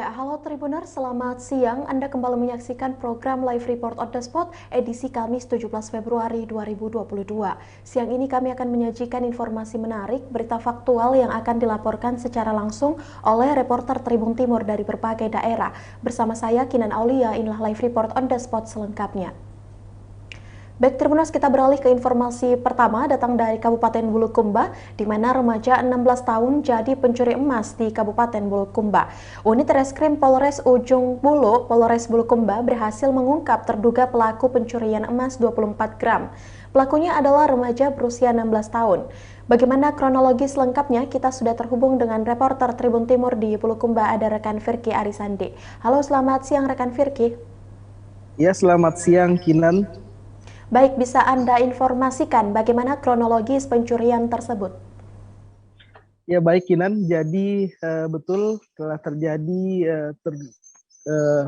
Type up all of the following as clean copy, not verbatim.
Ya, halo Tribuners, selamat siang. Anda kembali menyaksikan program Live Report on the Spot edisi Kamis 17 Februari 2022. Siang ini kami akan menyajikan informasi menarik, berita faktual yang akan dilaporkan secara langsung oleh reporter Tribun Timur dari berbagai daerah. Bersama saya, Kinan Aulia, inilah Live Report on the Spot selengkapnya. Baik Tribuners, kita beralih ke informasi pertama datang dari Kabupaten Bulukumba, di mana remaja 16 tahun jadi pencuri emas di Kabupaten Bulukumba. Unit Reskrim Polres Ujung Bulu, Polres Bulukumba berhasil mengungkap terduga pelaku pencurian emas 24 gram. Pelakunya adalah remaja berusia 16 tahun. Bagaimana kronologis lengkapnya? Kita sudah terhubung dengan reporter Tribun Timur di Bulukumba, ada rekan Firki Arisandi. Halo, selamat siang rekan Firki. Ya, selamat siang Kinan. Baik, bisa Anda informasikan bagaimana kronologis pencurian tersebut? Ya, baik Kinan. Jadi betul telah terjadi eh, eh,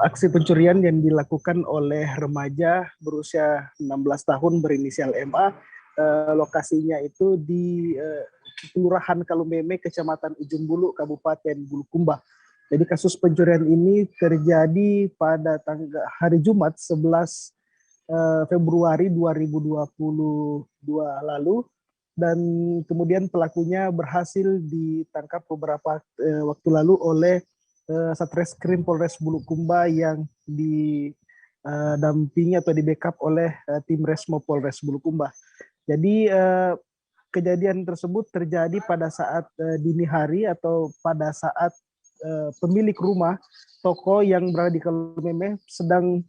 aksi pencurian yang dilakukan oleh remaja berusia 16 tahun berinisial MA. Lokasinya itu di Kelurahan Kalumeme, Kecamatan Ujung Bulu, Kabupaten Bulukumba. Jadi kasus pencurian ini terjadi pada hari Jumat 11 Februari 2022 lalu, dan kemudian pelakunya berhasil ditangkap beberapa waktu lalu oleh Satreskrim Polres Bulukumba yang didampingi atau di backup oleh tim Resmo Polres Bulukumba. Jadi kejadian tersebut terjadi pada saat dini hari atau pada saat pemilik rumah toko yang berada di Kalumeme sedang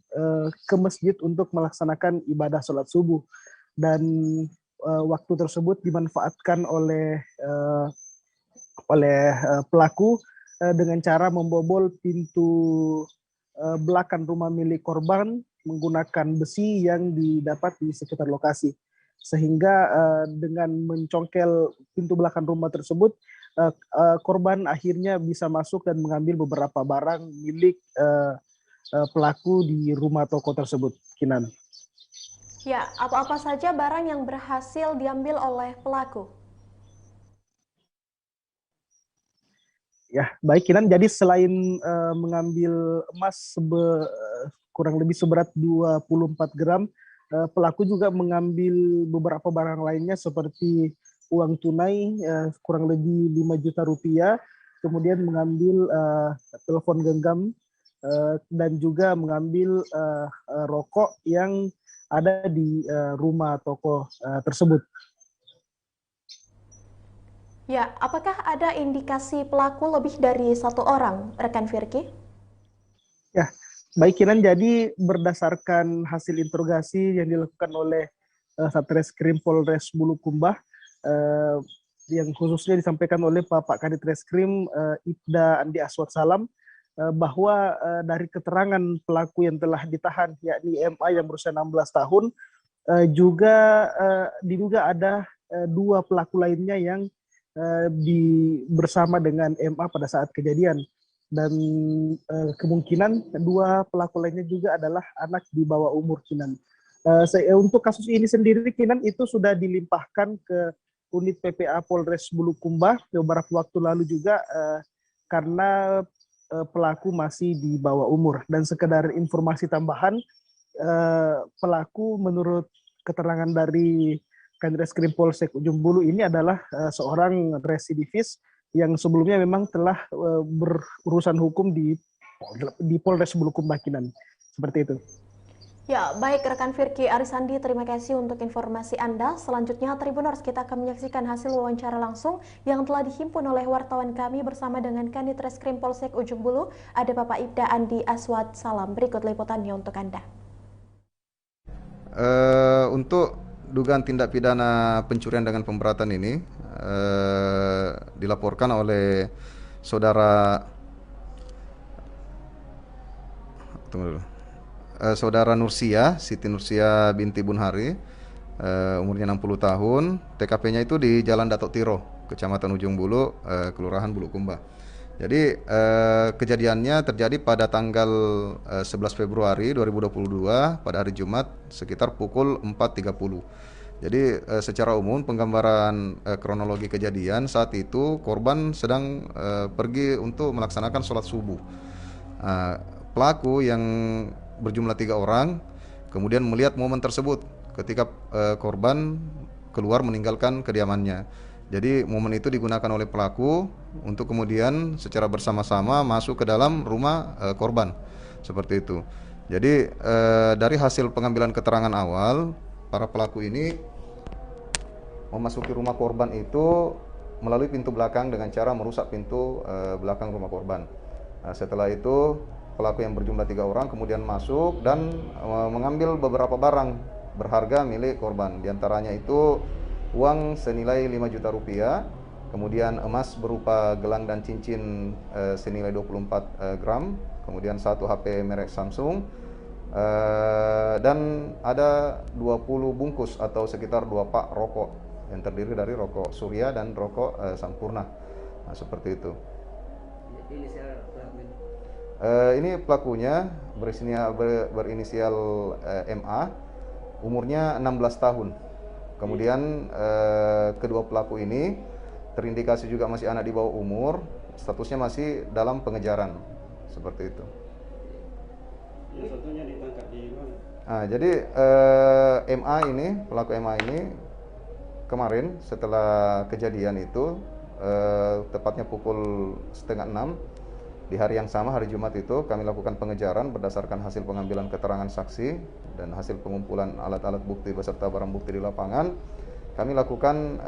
ke masjid untuk melaksanakan ibadah sholat subuh, dan waktu tersebut dimanfaatkan oleh pelaku dengan cara membobol pintu belakang rumah milik korban menggunakan besi yang didapat di sekitar lokasi, sehingga dengan mencongkel pintu belakang rumah tersebut korban akhirnya bisa masuk dan mengambil beberapa barang milik pelaku di rumah toko tersebut, Kinan. Ya, apa-apa saja barang yang berhasil diambil oleh pelaku? Ya, baik Kinan. Jadi selain mengambil emas kurang lebih seberat 24 gram, pelaku juga mengambil beberapa barang lainnya seperti uang tunai kurang lebih 5 juta rupiah, kemudian mengambil telepon genggam dan juga mengambil rokok yang ada di rumah toko tersebut. Ya, apakah ada indikasi pelaku lebih dari satu orang, rekan Firki? Ya, baik Kinan. Jadi berdasarkan hasil interogasi yang dilakukan oleh Satreskrim Polres Bulukumba, yang khususnya disampaikan oleh Pak Kadit Reskrim Ibda Andi Aswad Salam, bahwa dari keterangan pelaku yang telah ditahan, yakni MA yang berusia 16 tahun, juga diduga ada dua pelaku lainnya yang bersama dengan MA pada saat kejadian, dan kemungkinan dua pelaku lainnya juga adalah anak di bawah umur, Kinan. Untuk kasus ini sendiri, Kinan, itu sudah dilimpahkan ke unit PPA Polres Bulukumba beberapa waktu lalu juga, karena pelaku masih di bawah umur. Dan sekedar informasi tambahan, pelaku menurut keterangan dari Kandidat Polsek Ujung Bulu ini adalah seorang residivis yang sebelumnya memang telah berurusan hukum di Polres Bulukumba, Kinan. Seperti itu. Ya, baik rekan Firki Arisandi, terima kasih untuk informasi Anda. Selanjutnya Tribuners, kita akan menyaksikan hasil wawancara langsung yang telah dihimpun oleh wartawan kami bersama dengan Kanit Reskrim Polsek Ujung Bulu, ada Bapak Ibda Andi Aswad Salam. Berikut liputannya untuk Anda. Untuk dugaan tindak pidana pencurian dengan pemberatan ini dilaporkan oleh saudara saudara Nursia, Siti Nursia binti Bunhari, umurnya 60 tahun, TKP-nya itu di Jalan Datuk Tiro, Kecamatan Ujung Bulu, Kelurahan Bulukumba. Jadi kejadiannya terjadi pada tanggal 11 Februari 2022 pada hari Jumat sekitar pukul 4.30. Jadi secara umum penggambaran kronologi kejadian saat itu korban sedang pergi untuk melaksanakan sholat subuh. Pelaku yang berjumlah 3 orang kemudian melihat momen tersebut ketika korban keluar meninggalkan kediamannya. Jadi momen itu digunakan oleh pelaku untuk kemudian secara bersama-sama masuk ke dalam rumah korban, seperti itu. Jadi dari hasil pengambilan keterangan awal, para pelaku ini memasuki rumah korban itu melalui pintu belakang dengan cara merusak pintu belakang rumah korban. Setelah itu pelaku yang berjumlah 3 orang kemudian masuk dan mengambil beberapa barang berharga milik korban. Di antaranya itu uang senilai 5 juta rupiah, kemudian emas berupa gelang dan cincin senilai 24 gram, kemudian 1 HP merek Samsung, dan ada 20 bungkus atau sekitar 2 pak rokok yang terdiri dari rokok Surya dan rokok Sampurna. Nah, seperti itu. Ini pelakunya berinisial MA, umurnya 16 tahun. Kemudian kedua pelaku ini terindikasi juga masih anak di bawah umur, statusnya masih dalam pengejaran, seperti itu. Yang satunya ditangkap di mana? Jadi pelaku MA ini kemarin setelah kejadian itu, tepatnya pukul 5:30 di hari yang sama, hari Jumat itu, kami lakukan pengejaran berdasarkan hasil pengambilan keterangan saksi dan hasil pengumpulan alat-alat bukti beserta barang bukti di lapangan. Kami lakukan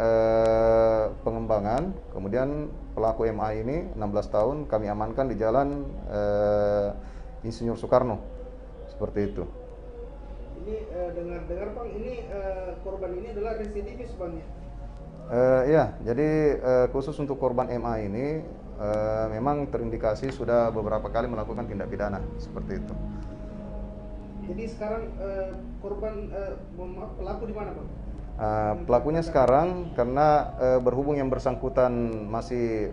pengembangan, kemudian pelaku MA ini 16 tahun kami amankan di jalan Insinyur Soekarno, seperti itu. Ini dengar-dengar Bang, ini korban ini adalah residivis Bang ya? Iya, jadi khusus untuk korban MA ini memang terindikasi sudah beberapa kali melakukan tindak pidana, seperti itu. Jadi sekarang pelaku di mana Bang? Pelakunya sekarang karena berhubung yang bersangkutan masih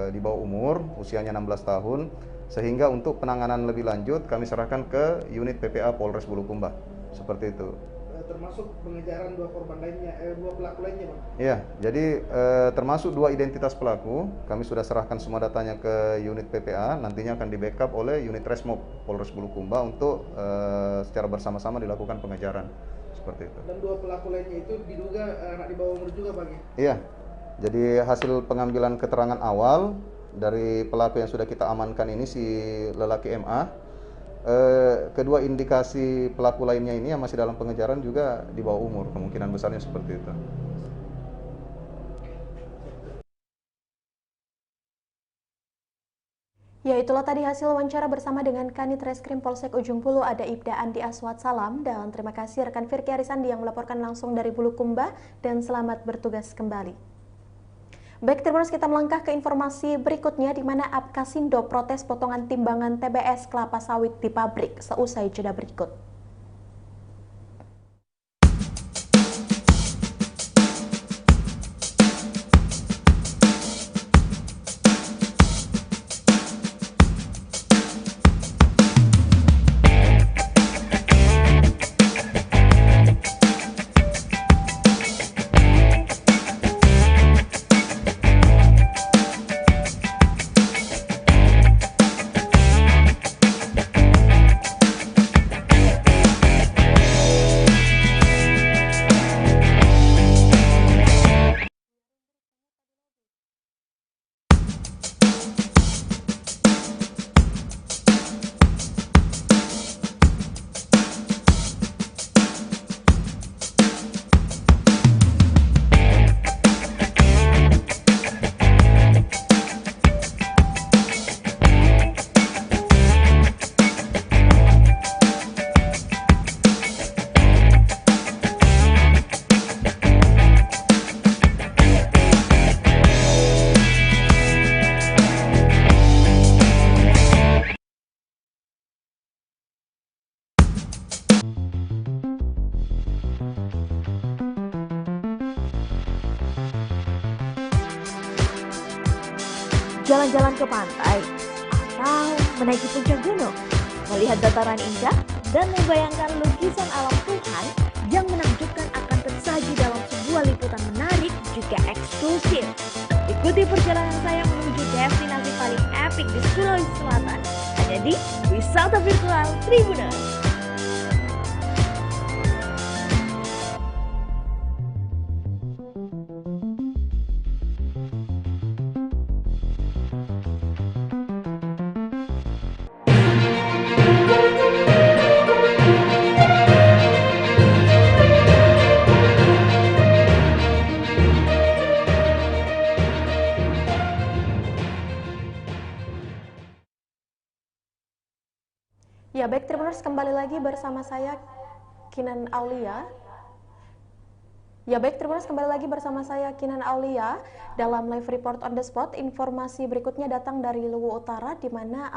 di bawah umur, usianya 16 tahun, sehingga untuk penanganan lebih lanjut kami serahkan ke unit PPA Polres Bulukumba, seperti itu. Termasuk pengejaran dua pelaku lainnya Bang? Iya, jadi termasuk 2 identitas pelaku, kami sudah serahkan semua datanya ke unit PPA, nantinya akan di backup oleh unit Resmob Polres Bulukumba untuk secara bersama-sama dilakukan pengejaran, seperti itu. Dan 2 pelaku lainnya itu diduga anak di bawah umur juga Bang ya? Iya, jadi hasil pengambilan keterangan awal dari pelaku yang sudah kita amankan ini, si lelaki MA, kedua indikasi pelaku lainnya ini yang masih dalam pengejaran juga di bawah umur, kemungkinan besarnya seperti itu. Ya, itulah tadi hasil wawancara bersama dengan Kanit Reskrim Polsek Ujung Bulu, ada Ibda Andi Aswad Salam, dan terima kasih rekan Firki Arisandi yang melaporkan langsung dari Bulukumba, dan selamat bertugas kembali. Baik, terus kita melangkah ke informasi berikutnya, di mana Apkasindo protes potongan timbangan TBS kelapa sawit di pabrik. Seusai jeda berikut. Jalan-jalan ke pantai, atau menaiki puncak gunung, melihat dataran indah, dan membayangkan lukisan alam Tuhan yang menakjubkan akan tersaji chill. Ikuti perjalanan saya menuju destinasi paling epik di Sulawesi Selatan. Hanya di Wisata Virtual Tribuners. Ya baik Tribuners, kembali lagi bersama saya Kinan Aulia. Dalam live report on the spot. Informasi berikutnya datang dari Luwu Utara, di mana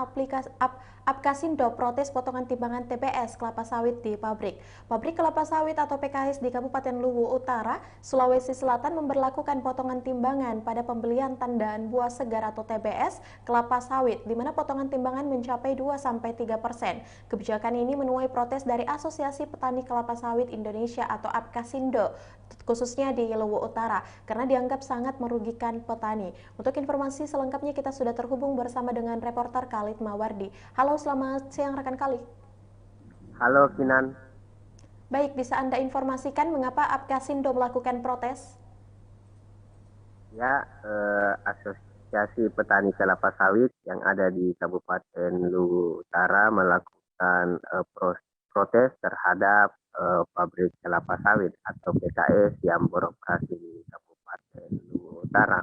Apkasindo protes potongan timbangan TBS kelapa sawit di pabrik. Pabrik kelapa sawit atau PKS di Kabupaten Luwu Utara, Sulawesi Selatan memberlakukan potongan timbangan pada pembelian tandaan buah segar atau TBS kelapa sawit, di mana potongan timbangan mencapai 2-3%. Kebijakan ini menuai protes dari Asosiasi Petani Kelapa Sawit Indonesia atau Apkasindo, khususnya di Luwu Utara, karena dianggap sangat merugikan petani. Untuk informasi selengkapnya kita sudah terhubung bersama dengan reporter Khalid Mawardi. Halo, selamat siang rekan Khalid. Halo Kinan. Baik, bisa Anda informasikan mengapa Apkasindo melakukan protes? Ya, Asosiasi Petani Kelapa Sawit yang ada di Kabupaten Luwu Utara melakukan protes terhadap pabrik kelapa sawit atau PKS yang beroperasi di Kabupaten Luwu Utara.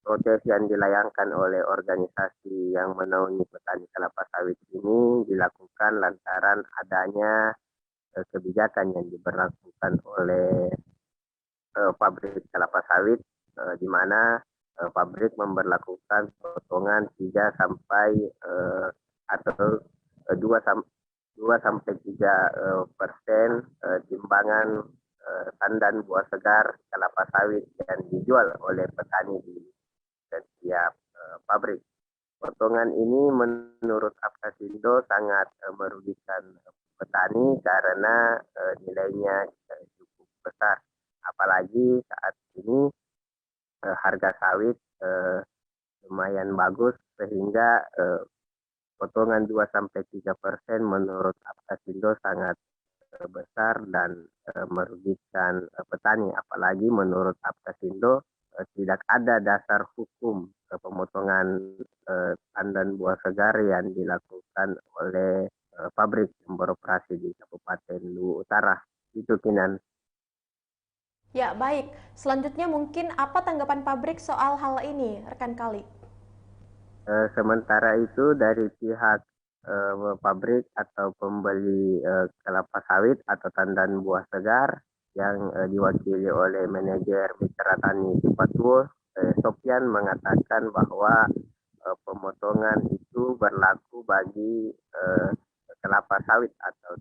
Protes yang dilayangkan oleh organisasi yang menaungi petani kelapa sawit ini dilakukan lantaran adanya kebijakan yang diberlakukan oleh pabrik kelapa sawit, di mana pabrik memberlakukan potongan 3 sampai atau 2-3% timbangan tandan buah segar kelapa sawit yang dijual oleh petani di setiap pabrik. Potongan ini menurut Apkasindo sangat merugikan petani karena nilainya cukup besar. Apalagi saat ini harga sawit lumayan bagus, sehingga potongan 2-3% menurut Apkasindo sangat besar dan merugikan petani. Apalagi menurut Apkasindo tidak ada dasar hukum pemotongan tandan buah segar yang dilakukan oleh pabrik yang beroperasi di Kabupaten Luwu Utara. Itu Kinan. Ya baik, selanjutnya mungkin apa tanggapan pabrik soal hal ini, rekan Khalid? Sementara itu dari pihak pabrik atau pembeli kelapa sawit atau tandan buah segar yang diwakili oleh manajer Mitra Tani Cipatuwo, Sopyan mengatakan bahwa pemotongan itu berlaku bagi kelapa sawit atau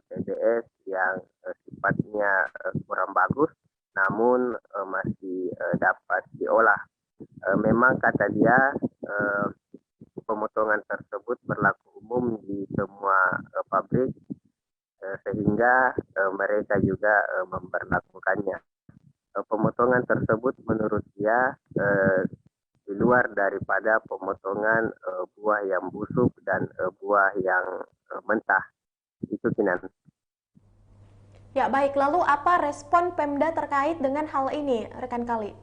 TBS yang sifatnya kurang bagus, namun masih dapat diolah. Memang kata dia pemotongan tersebut berlaku umum di semua pabrik, sehingga mereka juga memberlakukannya. Pemotongan tersebut menurut dia di luar daripada pemotongan buah yang busuk dan buah yang mentah. Itu Kinan. Ya baik, lalu apa respon Pemda terkait dengan hal ini, rekan Khalid?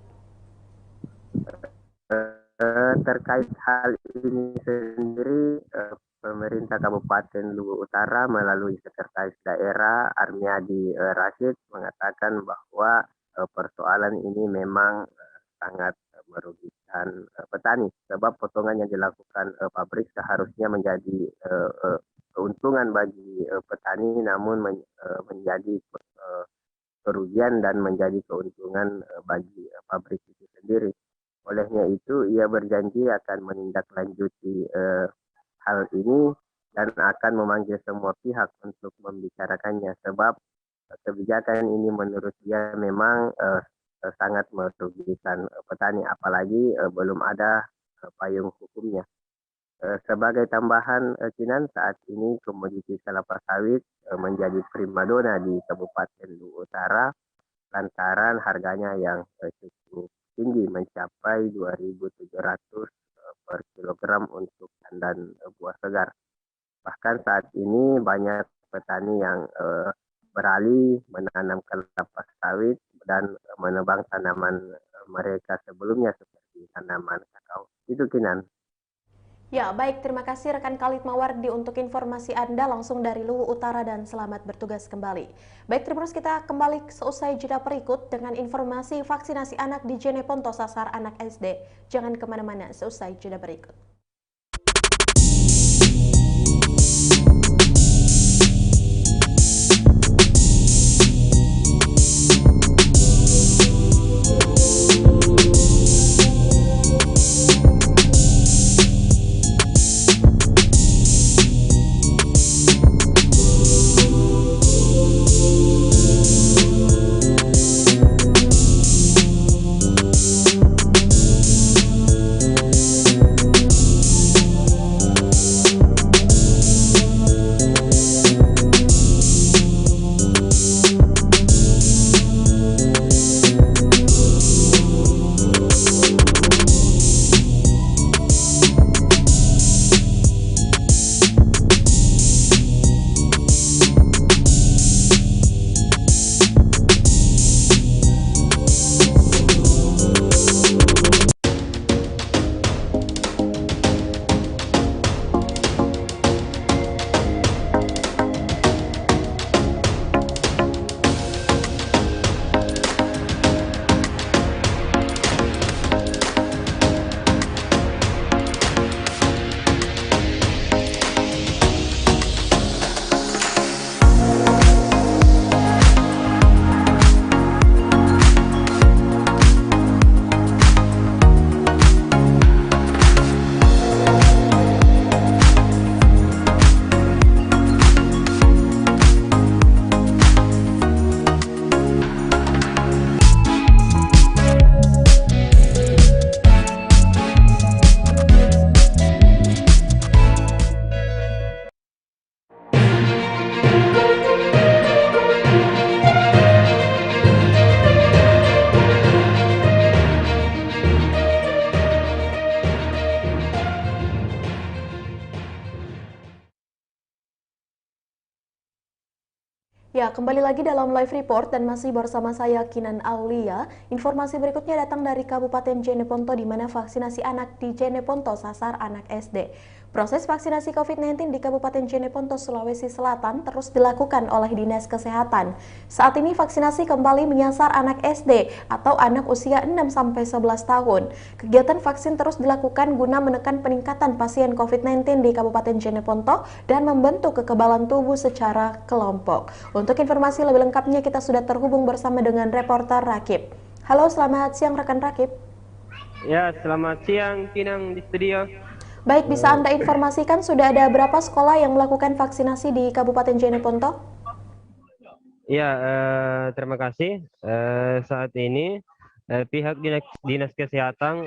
Terkait hal ini sendiri, pemerintah Kabupaten Luwu Utara melalui Sekretaris Daerah Armiadi Rashid mengatakan bahwa persoalan ini memang sangat merugikan petani, sebab potongan yang dilakukan pabrik seharusnya menjadi keuntungan bagi petani, namun menjadi kerugian dan menjadi keuntungan bagi pabrik itu sendiri. Olehnya itu, ia berjanji akan menindaklanjuti hal ini dan akan memanggil semua pihak untuk membicarakannya, sebab kebijakan ini menurut dia memang sangat merugikan petani, apalagi belum ada payung hukumnya. Sebagai tambahan, Kinan, saat ini komoditi kelapa sawit menjadi primadona di Kabupaten Luwu Utara lantaran harganya yang cukup tinggi mencapai 2.700 per kilogram untuk tandan buah segar. Bahkan saat ini banyak petani yang beralih menanam kelapa sawit dan menebang tanaman mereka sebelumnya seperti tanaman kakao. Itu Kinan. Ya, baik. Terima kasih rekan Khalid Mawardi untuk informasi Anda langsung dari Luwu Utara dan selamat bertugas kembali. Baik, terus kita kembali seusai jeda berikut dengan informasi vaksinasi anak di Jeneponto sasar anak SD. Jangan kemana-mana seusai jeda berikut. Ya, kembali lagi dalam live report dan masih bersama saya Kinan Aulia. Informasi berikutnya datang dari Kabupaten Jeneponto di mana vaksinasi anak di Jeneponto sasar anak SD. Proses vaksinasi COVID-19 di Kabupaten Jeneponto, Sulawesi Selatan terus dilakukan oleh Dinas Kesehatan. Saat ini vaksinasi kembali menyasar anak SD atau anak usia 6-11 tahun. Kegiatan vaksin terus dilakukan guna menekan peningkatan pasien COVID-19 di Kabupaten Jeneponto dan membentuk kekebalan tubuh secara kelompok. Untuk informasi lebih lengkapnya kita sudah terhubung bersama dengan reporter Rakib. Halo, selamat siang rekan Rakib. Ya, selamat siang Kinang di studio. Baik, bisa Anda informasikan sudah ada berapa sekolah yang melakukan vaksinasi di Kabupaten Jeneponto? Ya, terima kasih. Saat ini pihak Dinas Kesehatan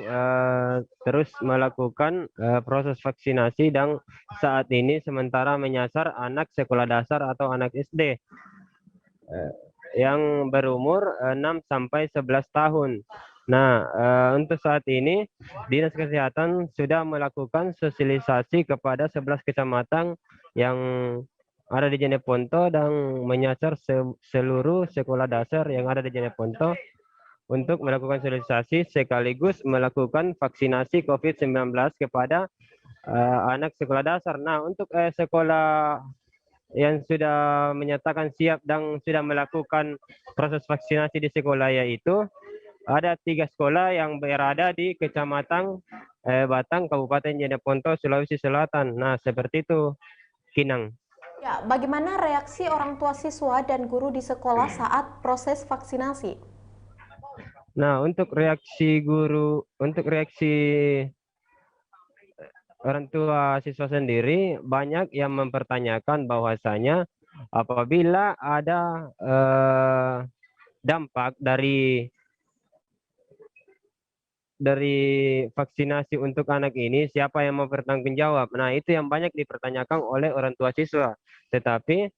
terus melakukan proses vaksinasi dan saat ini sementara menyasar anak sekolah dasar atau anak SD yang berumur 6-11 tahun. Nah, untuk saat ini Dinas Kesehatan sudah melakukan sosialisasi kepada 11 kecamatan yang ada di Jeneponto dan menyasar seluruh sekolah dasar yang ada di Jeneponto untuk melakukan sosialisasi sekaligus melakukan vaksinasi COVID-19 kepada anak sekolah dasar. Nah, untuk sekolah yang sudah menyatakan siap dan sudah melakukan proses vaksinasi di sekolah yaitu ada 3 sekolah yang berada di Kecamatan Batang, Kabupaten Jeneponto, Sulawesi Selatan. Nah, seperti itu, Kinang. Ya, bagaimana reaksi orang tua siswa dan guru di sekolah saat proses vaksinasi? Nah, untuk reaksi orang tua siswa sendiri, banyak yang mempertanyakan bahwasanya apabila ada dampak dari vaksinasi untuk anak ini, siapa yang mau bertanggung jawab? Nah, itu yang banyak dipertanyakan oleh orang tua siswa. Tetapi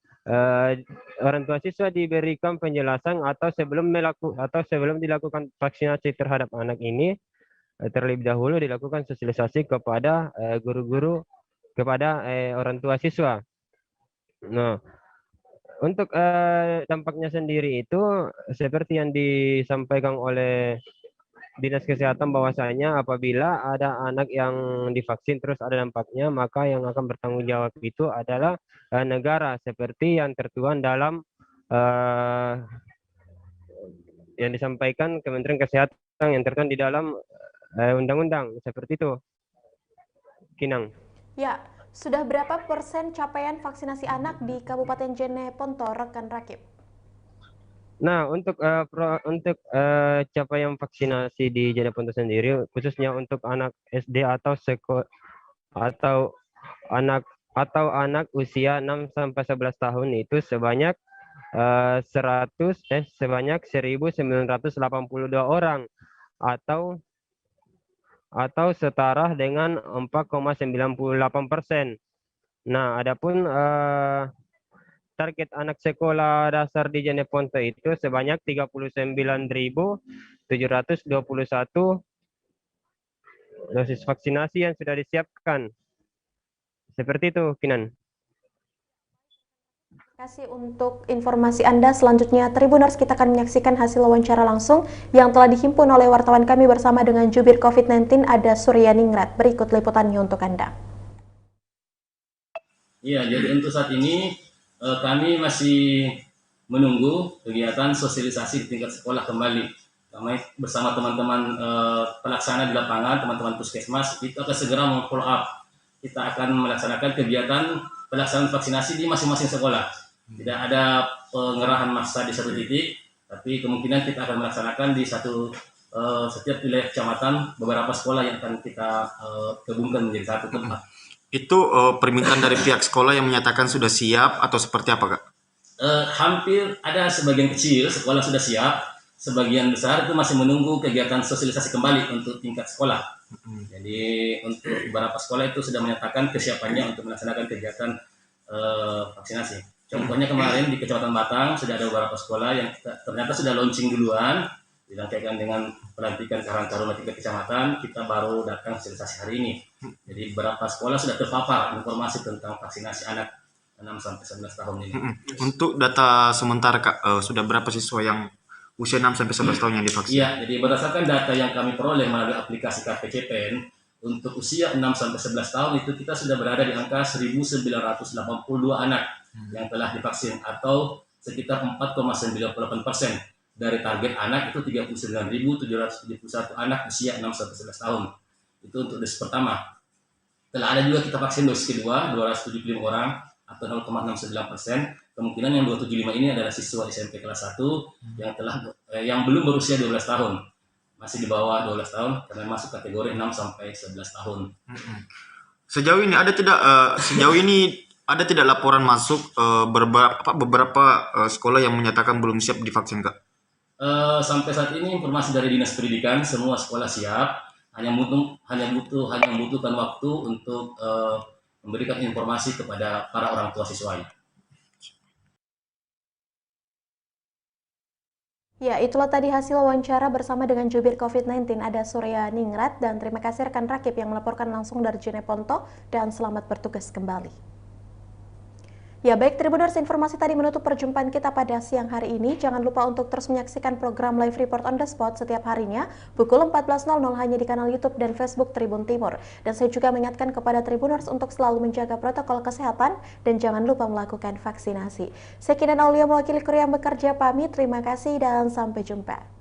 orang tua siswa diberikan penjelasan atau sebelum dilakukan vaksinasi terhadap anak ini, terlebih dahulu dilakukan sosialisasi kepada guru-guru, kepada orang tua siswa. Nah, untuk dampaknya sendiri itu seperti yang disampaikan oleh Dinas Kesehatan, bahwasanya apabila ada anak yang divaksin terus ada dampaknya, maka yang akan bertanggung jawab itu adalah negara, seperti yang tertuang dalam yang disampaikan Kementerian Kesehatan, yang tertuang di dalam undang-undang, seperti itu. Kinang. Ya, sudah berapa persen capaian vaksinasi anak di Kabupaten Jeneponto, rekan Rakib? Nah, untuk capaian vaksinasi di Jeneponto sendiri, khususnya untuk anak SD atau anak usia 6 sampai 11 tahun itu sebanyak 1.982 orang, atau setara dengan 4,98%. Nah, adapun target anak sekolah dasar di Jeneponto itu sebanyak 39.721 dosis vaksinasi yang sudah disiapkan. Seperti itu, Kinan. Terima kasih untuk informasi Anda. Selanjutnya, Tribuners, kita akan menyaksikan hasil wawancara langsung yang telah dihimpun oleh wartawan kami bersama dengan jubir COVID-19, ada Suryaningrat. Berikut liputannya untuk Anda. Iya, jadi untuk saat ini kami masih menunggu kegiatan sosialisasi di tingkat sekolah kembali. Kami bersama teman-teman pelaksana di lapangan, teman-teman puskesmas, itu akan segera follow up. Kita akan melaksanakan kegiatan pelaksanaan vaksinasi di masing-masing sekolah. Tidak ada pengerahan massa di satu titik, tapi kemungkinan kita akan melaksanakan di setiap wilayah kecamatan, beberapa sekolah yang akan kita gabungkan menjadi satu tempat. Itu permintaan dari pihak sekolah yang menyatakan sudah siap atau seperti apa, Kak? Hampir ada sebagian kecil sekolah sudah siap, sebagian besar itu masih menunggu kegiatan sosialisasi kembali untuk tingkat sekolah. Jadi untuk beberapa sekolah itu sudah menyatakan kesiapannya untuk melaksanakan kegiatan vaksinasi. Contohnya kemarin di Kecamatan Batang sudah ada beberapa sekolah yang ternyata sudah launching duluan, dirangkaikan dengan pelantikan Karang Taruna 3 kecamatan. Kita baru datang sosialisasi hari ini. Jadi beberapa sekolah sudah terpapar informasi tentang vaksinasi anak 6 sampai 11 tahun ini. Untuk data sementara, Kak, sudah berapa siswa yang usia 6 sampai 11 tahun yang divaksin? Iya, jadi berdasarkan data yang kami peroleh melalui aplikasi KPCPN, untuk usia 6 sampai 11 tahun itu kita sudah berada di angka 1.982 anak yang telah divaksin, atau sekitar 4,98% dari target anak itu 39.771 anak usia 6 sampai 11 tahun. Itu untuk dosis pertama. Telah ada juga kita vaksin dosis kedua 275 orang atau 0,69%. Kemungkinan yang 275 ini adalah siswa SMP kelas 1 yang belum berusia 12 tahun. Masih di bawah 12 tahun karena masuk kategori 6 sampai 11 tahun. Sejauh ini ada tidak laporan masuk beberapa sekolah yang menyatakan belum siap divaksin, Kak? Sampai saat ini informasi dari Dinas Pendidikan semua sekolah siap, hanya membutuhkan waktu untuk memberikan informasi kepada para orang tua siswanya. Ya, itulah tadi hasil wawancara bersama dengan jubir COVID-19, ada Suryaningrat, dan terima kasih rekan Rakib yang melaporkan langsung dari Jeneponto, dan selamat bertugas kembali. Ya baik Tribuners, informasi tadi menutup perjumpaan kita pada siang hari ini. Jangan lupa untuk terus menyaksikan program Live Report on the Spot setiap harinya pukul 14.00 hanya di kanal YouTube dan Facebook Tribun Timur. Dan saya juga mengingatkan kepada Tribuners untuk selalu menjaga protokol kesehatan dan jangan lupa melakukan vaksinasi. Saya Kinan Aulia mewakili kru yang bekerja pamit, terima kasih dan sampai jumpa.